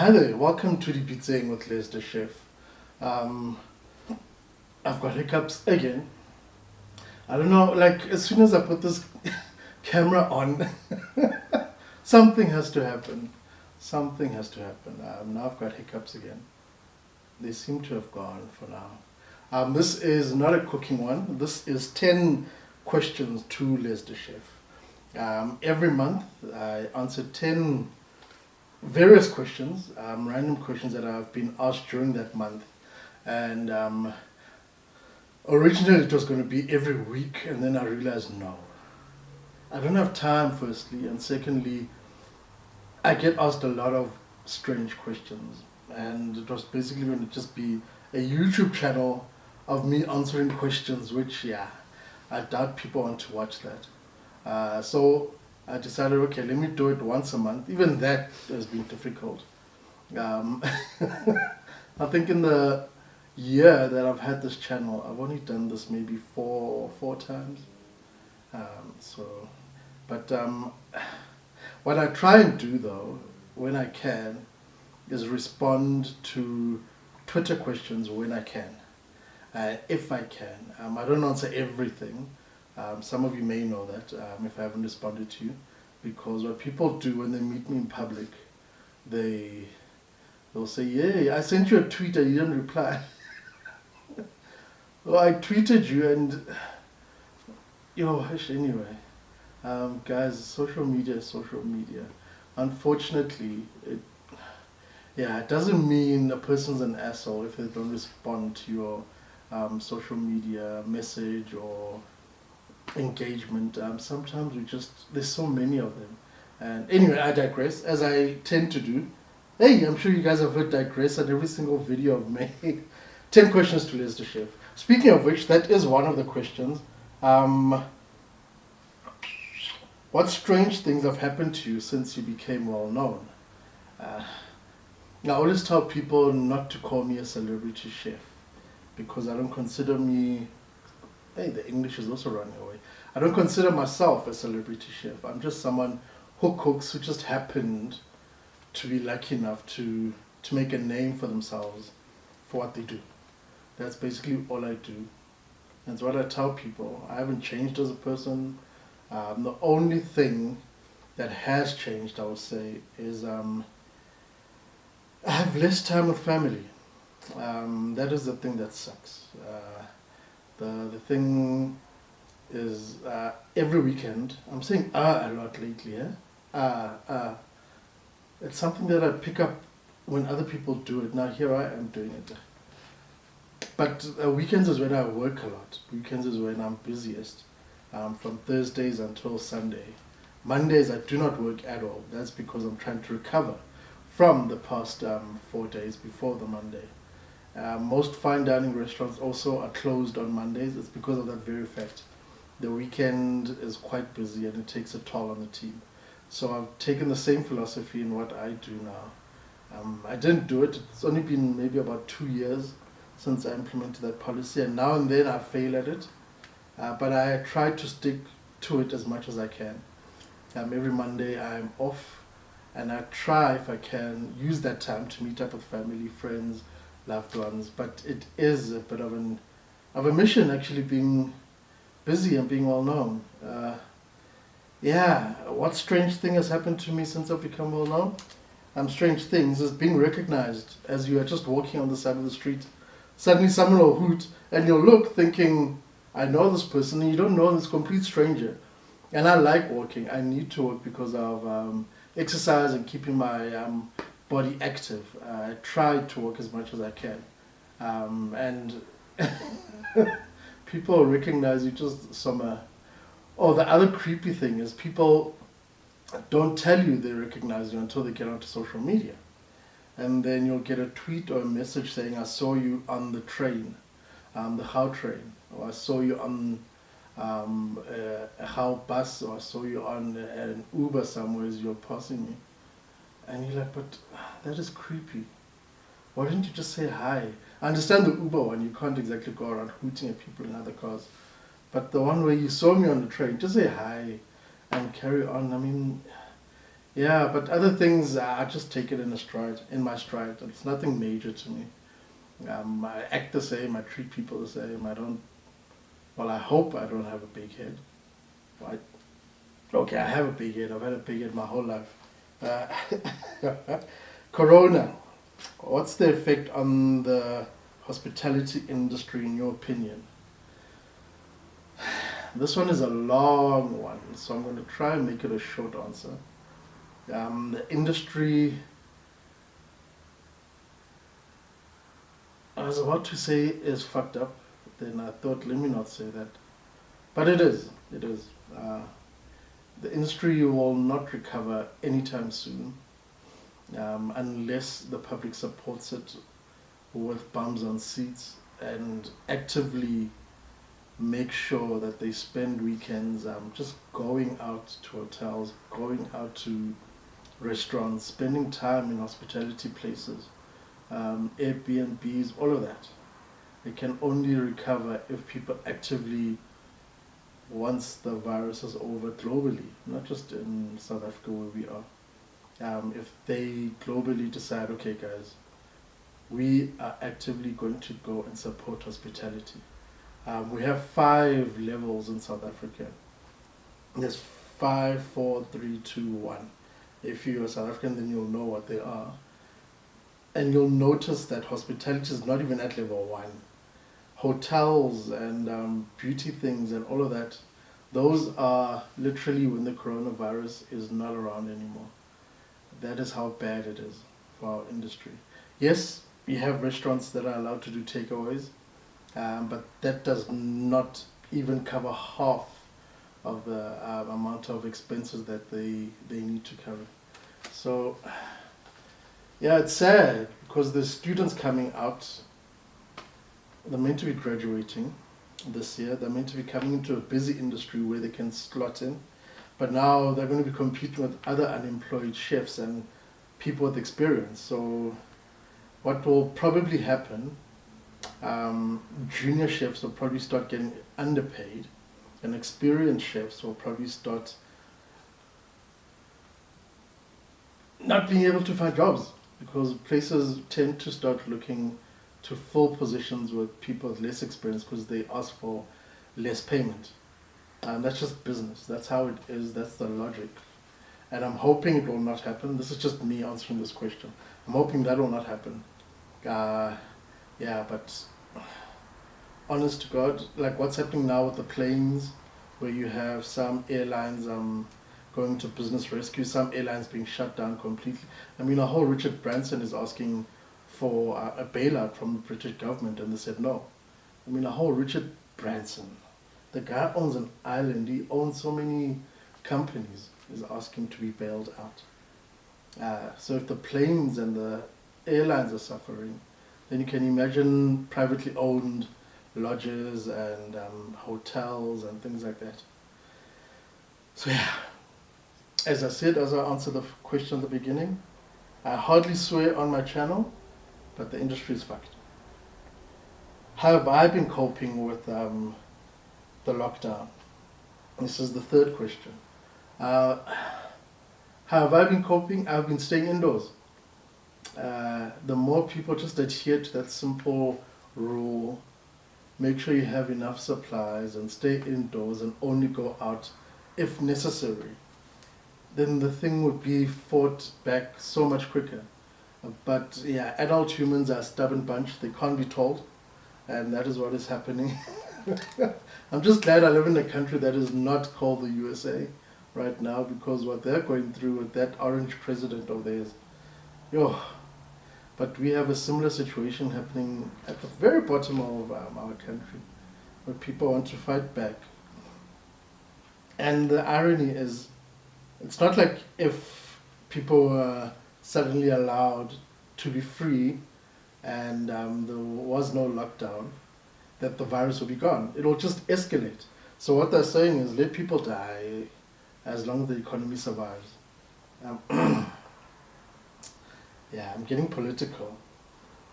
Hi there, welcome to the Pizzing with Les the Chef. I've got hiccups again. I don't know, like as soon as I put this camera on, something has to happen. Something has to happen. Now I've got hiccups again. They seem to have gone for now. This is not a cooking one. This is 10 questions to Les the Chef. Every month I answer 10 various questions, random questions that I've been asked during that month. And originally it was going to be every week, and then I realized no. I don't have time, firstly, and secondly, I get asked a lot of strange questions. And it was basically going to just be a YouTube channel of me answering questions, which, yeah, I doubt people want to watch that. So I decided, okay, let me do it once a month. Even that has been difficult. I think in the year that I've had this channel, I've only done this maybe four times. But what I try and do though, when I can, is respond to Twitter questions when I can, if I can. I don't answer everything. Some of you may know that if I haven't responded to you, because what people do when they meet me in public, they'll say, "Yeah, I sent you a tweet and you didn't reply." Well, I tweeted you and anyway. Guys, social media is social media. Unfortunately, it doesn't mean a person's an asshole if they don't respond to your social media message or engagement. Sometimes there's so many of them. And anyway, I digress, as I tend to do. Hey, I'm sure you guys have heard digress on every single video I've made. 10 questions to Les the Chef. Speaking of which, that is one of the questions. What strange things have happened to you since you became well known? I always tell people not to call me a celebrity chef, because I don't consider me, hey, the English is also running away. I don't consider myself a celebrity chef. I'm just someone who cooks, who just happened to be lucky enough to make a name for themselves for what they do. That's basically all I do. That's what I tell people. I haven't changed as a person. The only thing that has changed, I would say, is I have less time with family. That is the thing that sucks. The thing is, every weekend, I'm saying a lot lately, it's something that I pick up when other people do it. Now here I am doing it. But weekends is when I work a lot. Weekends is when I'm busiest, from Thursdays until Sunday. Mondays I do not work at all. That's because I'm trying to recover from the past 4 days before the Monday. Most fine dining restaurants also are closed on Mondays. It's because of that very fact. The weekend is quite busy and it takes a toll on the team. So I've taken the same philosophy in what I do now. I didn't do it. It's only been maybe about 2 years since I implemented that policy, and now and then I fail at it. But I try to stick to it as much as I can. Every Monday I'm off, and I try, if I can, use that time to meet up with family, friends, loved ones. But it is a bit of a mission, actually, being busy and being well known. What strange thing has happened to me since I've become well known? Strange things is being recognized as you are just walking on the side of the street. Suddenly someone will hoot and you'll look thinking, I know this person, and you don't know this complete stranger. And I like walking. I need to walk because of exercise and keeping my body active. I try to walk as much as I can. And people recognize you just somewhere. Oh, the other creepy thing is people don't tell you they recognize you until they get onto social media. And then you'll get a tweet or a message saying, I saw you on the train, the How train, or I saw you on a How bus, or I saw you on an Uber somewhere as you're passing me. And you're like, but that is creepy. Why didn't you just say hi? I understand the Uber one, you can't exactly go around hooting at people in other cars. But the one where you saw me on the train, just say hi and carry on. I mean, Yeah, but other things, I just take it in a stride, in my stride. It's nothing major to me. I act the same, I treat people the same. I don't, well, I hope I don't have a big head. Right? Okay, I have a big head. I've had a big head my whole life. Uh, Corona, what's the effect on the hospitality industry in your opinion? This one is a long one, so I'm going to try and make it a short answer. The industry, I was about to say is fucked up, then I thought, let me not say that. But it is, it is. The industry will not recover anytime soon unless the public supports it with bums on seats and actively make sure that they spend weekends just going out to hotels, going out to restaurants, spending time in hospitality places, Airbnbs, all of that. It can only recover if people actively, once the virus is over globally, not just in South Africa where we are, if they globally decide, okay guys, we are actively going to go and support hospitality. We have 5 levels in South Africa. There's 5, 4, 3, 2, 1. If you're a South African, then you'll know what they are. And you'll notice that hospitality is not even at level 1. Hotels and beauty things and all of that, those are literally when the coronavirus is not around anymore. That is how bad it is for our industry. Yes, we have restaurants that are allowed to do takeaways, but that does not even cover half of the amount of expenses that they need to cover. So, yeah, it's sad because the students coming out, they're meant to be graduating this year. They're meant to be coming into a busy industry where they can slot in. But now they're going to be competing with other unemployed chefs and people with experience. So what will probably happen, junior chefs will probably start getting underpaid, and experienced chefs will probably start not being able to find jobs because places tend to start looking to fill positions with people with less experience because they ask for less payment. And that's just business. That's how it is. That's the logic. And I'm hoping it will not happen. This is just me answering this question. I'm hoping that will not happen. Yeah, but honest to God, like what's happening now with the planes, where you have some airlines going to business rescue, some airlines being shut down completely. I mean, a whole Richard Branson is asking for a bailout from the British government, and they said no. I mean, a whole Richard Branson, the guy owns an island, he owns so many companies, is asking to be bailed out. So if the planes and the airlines are suffering, then you can imagine privately owned lodges and hotels and things like that. So yeah, as I said, as I answered the question at the beginning, I hardly swear on my channel, but the industry is fucked. How have I been coping with the lockdown? This is the third question. How have I been coping? I've been staying indoors. The more people just adhere to that simple rule, make sure you have enough supplies and stay indoors and only go out if necessary, then the thing would be fought back so much quicker. But yeah, adult humans are a stubborn bunch. They can't be told, and that is what is happening. I'm just glad I live in a country that is not called the USA right now, because what they're going through with that orange president of theirs, yo. But we have a similar situation happening at the very bottom of our country, where people want to fight back. And the irony is, it's not like if people were suddenly allowed to be free and there was no lockdown, that the virus will be gone. It will just escalate. So what they're saying is let people die as long as the economy survives. Yeah, I'm getting political.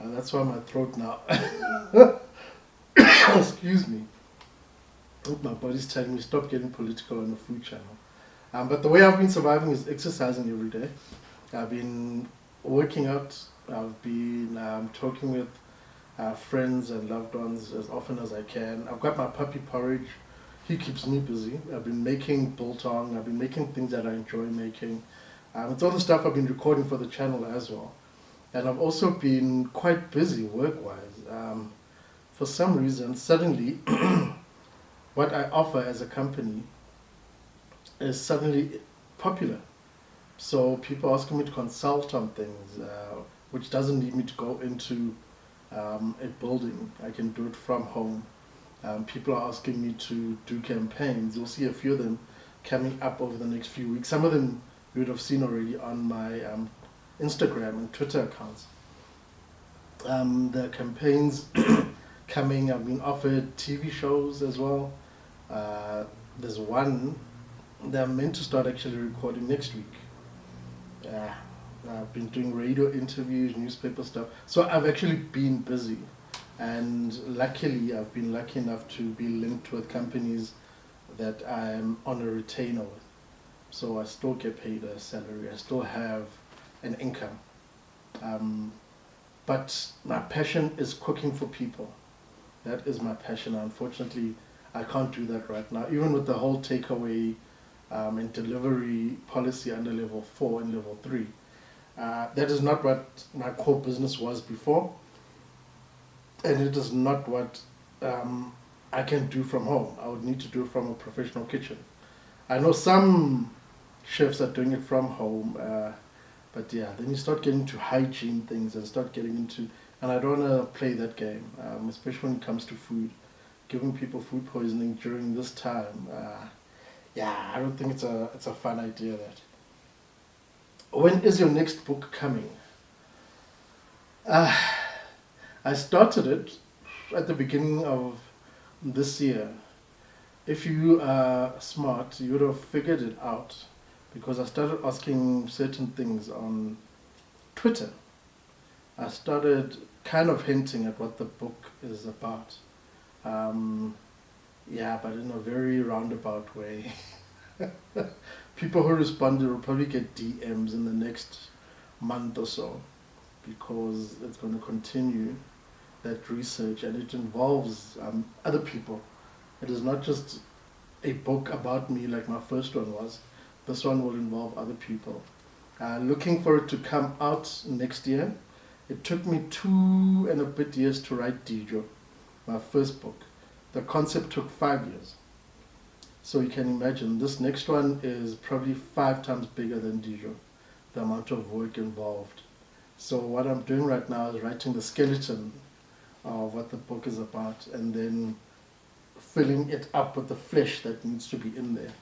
That's why my throat now. Excuse me. My body's telling me stop getting political on the food channel. But the way I've been surviving is exercising every day. I've been working out. I've been talking with friends and loved ones as often as I can. I've got my puppy porridge. He keeps me busy. I've been making biltong. I've been making things that I enjoy making. It's all the stuff I've been recording for the channel as well. And I've also been quite busy work-wise. For some reason, suddenly, what I offer as a company is suddenly popular. So people asking me to consult on things, which doesn't need me to go into a building. I can do it from home. People are asking me to do campaigns. You'll see a few of them coming up over the next few weeks. Some of them you would have seen already on my Instagram and Twitter accounts. The campaigns coming, I've been offered TV shows as well. There's one that I'm meant to start actually recording next week. I've been doing radio interviews, newspaper stuff. So I've actually been busy. And luckily, I've been lucky enough to be linked with companies that I'm on a retainer with. So I still get paid a salary. I still have an income. But my passion is cooking for people. That is my passion. Unfortunately, I can't do that right now. Even with the whole takeaway and delivery policy under level 4 and level 3. That is not what my core business was before. And it is not what I can do from home. I would need to do it from a professional kitchen. I know some chefs are doing it from home, but yeah, then you start getting to hygiene things and start getting into, and I don't want to play that game, especially when it comes to food. Giving people food poisoning during this time, yeah, I don't think it's a fun idea. That. When is your next book coming? I started it at the beginning of this year. If you are smart, you would have figured it out because I started asking certain things on Twitter. I started kind of hinting at what the book is about. Yeah, but in a very roundabout way. People who responded will probably get DMs in the next month or so because it's going to continue that research and it involves other people. It is not just a book about me like my first one was. This one will involve other people. Looking for it to come out next year. It took me 2 and a bit years to write Dijo, my first book. The concept took 5 years. So you can imagine this next one is probably 5 times bigger than Dijo, the amount of work involved. So what I'm doing right now is writing the skeleton of what the book is about and then filling it up with the flesh that needs to be in there.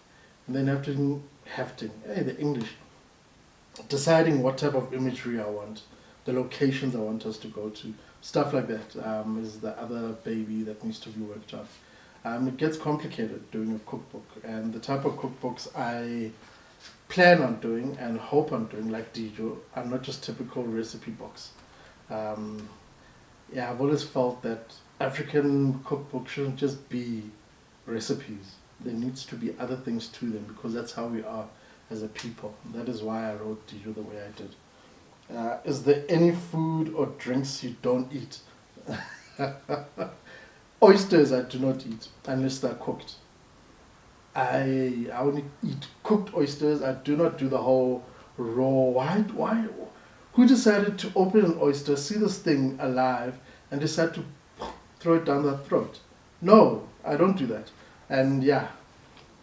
And then the English, deciding what type of imagery I want, the locations I want us to go to, stuff like that is the other baby that needs to be worked on. It gets complicated doing a cookbook, and the type of cookbooks I plan on doing and hope on doing, like Dijo, are not just typical recipe books. Yeah, I've always felt that African cookbooks shouldn't just be recipes. There needs to be other things to them because that's how we are as a people. That is why I wrote Dijo the way I did. Is there any food or drinks you don't eat? Oysters I do not eat unless they're cooked. I only eat cooked oysters. I do not do the whole raw. Why? Who decided to open an oyster, see this thing alive, and decide to throw it down their throat? No, I don't do that. And yeah,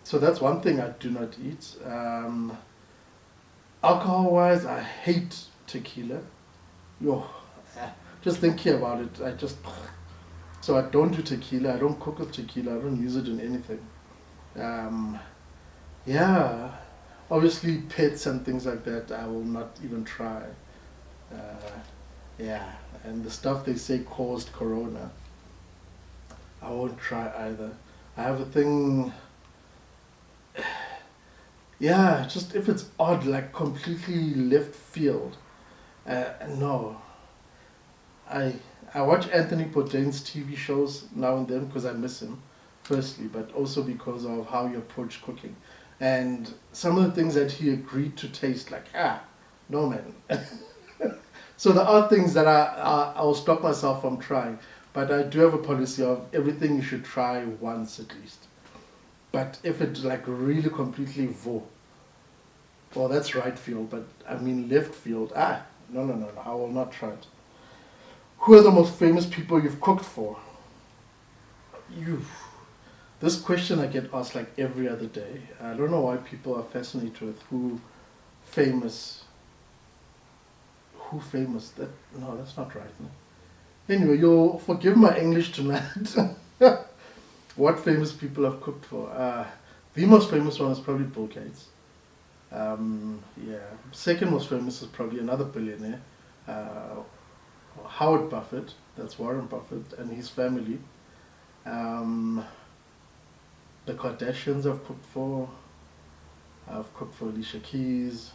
so that's one thing I do not eat. Alcohol-wise, I hate tequila. Just thinking about it, so I don't do tequila. I don't cook with tequila. I don't use it in anything. Yeah, obviously pets and things like that I will not even try. Yeah, and the stuff they say caused corona, I won't try either. I have a thing. Yeah, just if it's odd, like completely left field. No, I watch Anthony Bourdain's TV shows now and then because I miss him, firstly, but also because of how he approached cooking. And some of the things that he agreed to taste, like, no man. So there are things that I'll stop myself from trying. But I do have a policy of everything you should try once at least. But if it's like really completely well, that's right field, but I mean left field, no, I will not try it. Who are the most famous people you've cooked for? You. This question I get asked like every other day. I don't know why people are fascinated with famous, who famous. No, that's not right. No? Anyway, you'll forgive my English tonight. What famous people I've cooked for? The most famous one is probably Bill Gates. Yeah. Second most famous is probably another billionaire, Howard Buffett. That's Warren Buffett and his family. The Kardashians I've cooked for. I've cooked for Alicia Keys.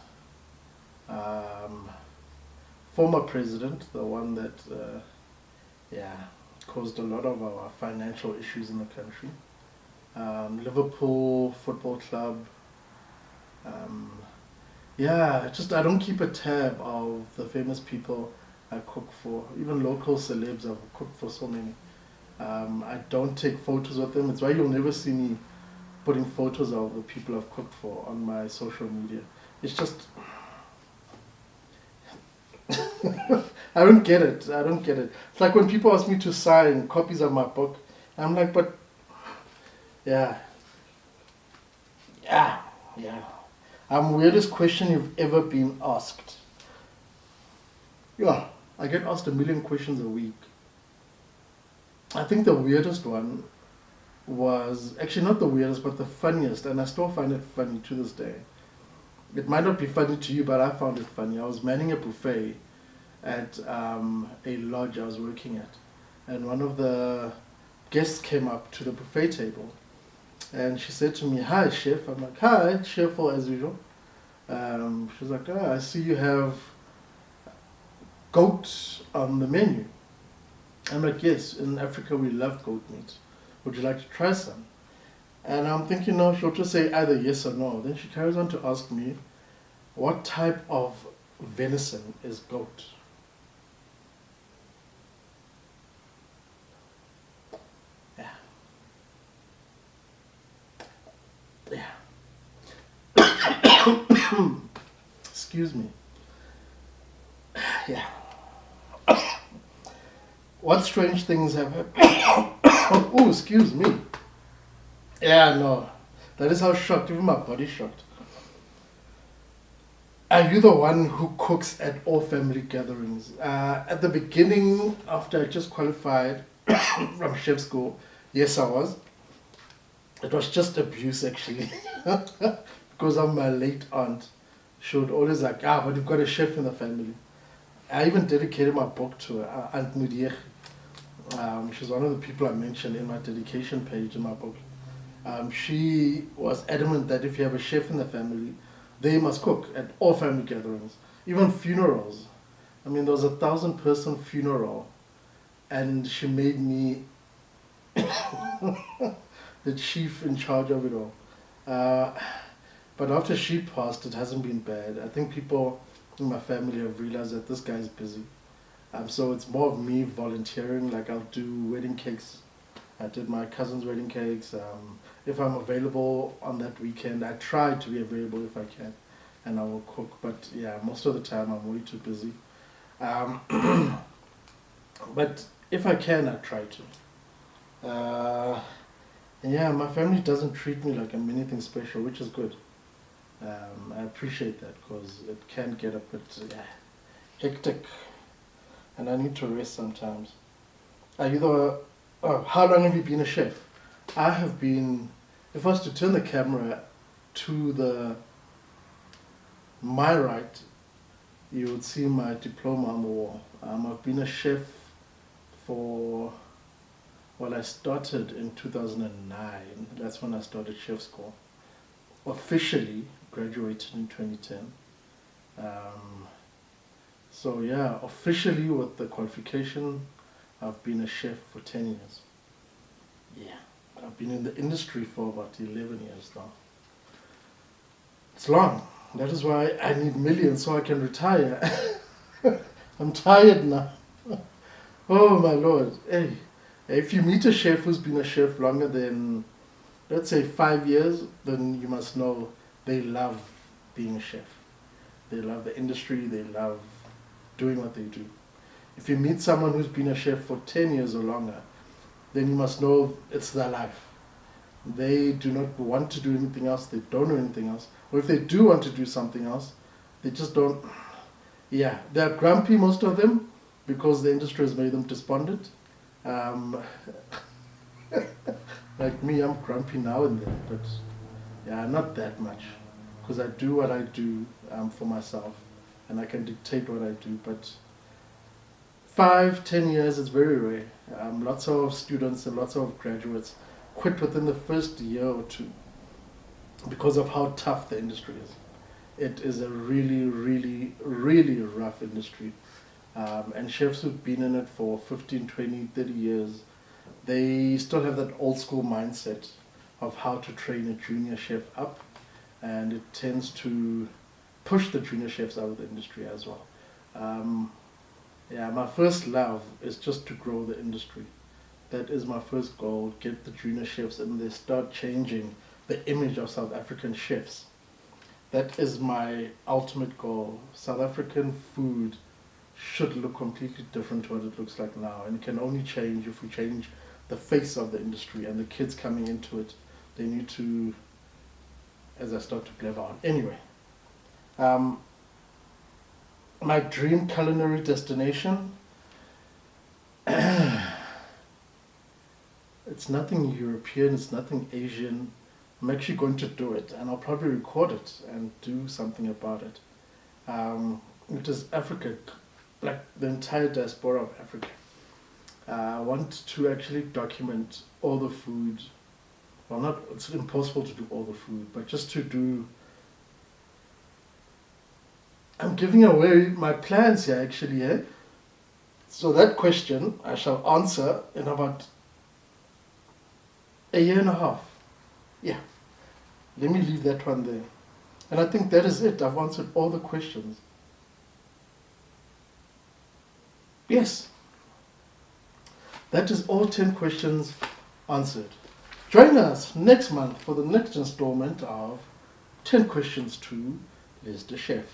Former president, the one that caused a lot of our financial issues in the country. Liverpool Football Club. I don't keep a tab of the famous people I cook for. Even local celebs, I've cooked for so many. I don't take photos of them. It's why you'll never see me putting photos of the people I've cooked for on my social media. It's just I don't get it. It's like when people ask me to sign copies of my book, I'm like, but yeah. Weirdest question you've ever been asked. Yeah, I get asked a million questions a week. I think the weirdest one was actually not the weirdest, but the funniest, and I still find it funny to this day. It might not be funny to you, but I found it funny. I was manning a buffet at a lodge I was working at, and one of the guests came up to the buffet table, and she said to me, "Hi, chef." I'm like, "Hi, chef," as usual. She's like, "I see you have goat on the menu." I'm like, "Yes, in Africa we love goat meat. Would you like to try some?" And I'm thinking, no, she'll just say either yes or no. Then she carries on to ask me, "What type of venison is goat?" Yeah. Excuse me. Yeah. What strange things have happened? Oh, excuse me. Yeah, no. That is how shocked, even my body's shocked. Are you the one who cooks at all family gatherings? At the beginning, after I just qualified from chef school, yes, I was. It was just abuse, actually. Because of my late aunt. She would always like, but you've got a chef in the family. I even dedicated my book to her, Aunt Mudiech. She's one of the people I mentioned in my dedication page in my book. She was adamant that if you have a chef in the family, they must cook at all family gatherings, even funerals. I mean, there was 1,000-person funeral, and she made me the chief in charge of it all. But after she passed, it hasn't been bad. I think people in my family have realized that this guy's busy. So it's more of me volunteering. Like, I'll do wedding cakes. I did my cousin's wedding cakes. If I'm available on that weekend, I try to be available if I can, and I will cook. But yeah, most of the time I'm way too busy. But if I can, I try to. Yeah, my family doesn't treat me like I'm anything special, which is good. I appreciate that because it can get a bit hectic, and I need to rest sometimes. Are you the? How long have you been a chef? I have been. If I was to turn the camera to my right, you would see my diploma on the wall. I've been a chef for. Well, I started in 2009. That's when I started chef school. Officially graduated in 2010. So yeah, officially with the qualification, I've been a chef for 10 years. Yeah, I've been in the industry for about 11 years now. It's long. That is why I need millions so I can retire. I'm tired now. Oh my lord. Hey, if you meet a chef who's been a chef longer than, let's say, 5 years, then you must know they love being a chef. They love the industry, they love doing what they do. If you meet someone who's been a chef for 10 years or longer, then you must know it's their life. They do not want to do anything else, they don't know anything else. Or if they do want to do something else, they just don't. Yeah, they're grumpy, most of them, because the industry has made them despondent. Like me, I'm grumpy now and then, but yeah, not that much. Because I do what I do for myself, and I can dictate what I do. But 5, 10 years is very rare. Lots of students and lots of graduates quit within the first year or two because of how tough the industry is. It is a really, really, really rough industry. And chefs who've been in it for 15, 20, 30 years, they still have that old school mindset of how to train a junior chef up, and it tends to push the junior chefs out of the industry as well. Yeah, my first love is just to grow the industry. That is my first goal, get the junior chefs and they start changing the image of South African chefs. That is my ultimate goal. South African food should look completely different to what it looks like now, and it can only change if we change the face of the industry, and the kids coming into it, they need to, as I start to blab on. Anyway, my dream culinary destination, it's nothing European, it's nothing Asian. I'm actually going to do it, and I'll probably record it and do something about it. It is Africa, like the entire diaspora of Africa. I want to actually document all the food. Well, it's impossible to do all the food, but just to do. I'm giving away my plans here, actually, eh? So that question I shall answer in about a year and a half. Yeah. Let me leave that one there. And I think that is it. I've answered all the questions. Yes. That is all 10 questions answered. Join us next month for the next installment of 10 Questions to Liz the Chef.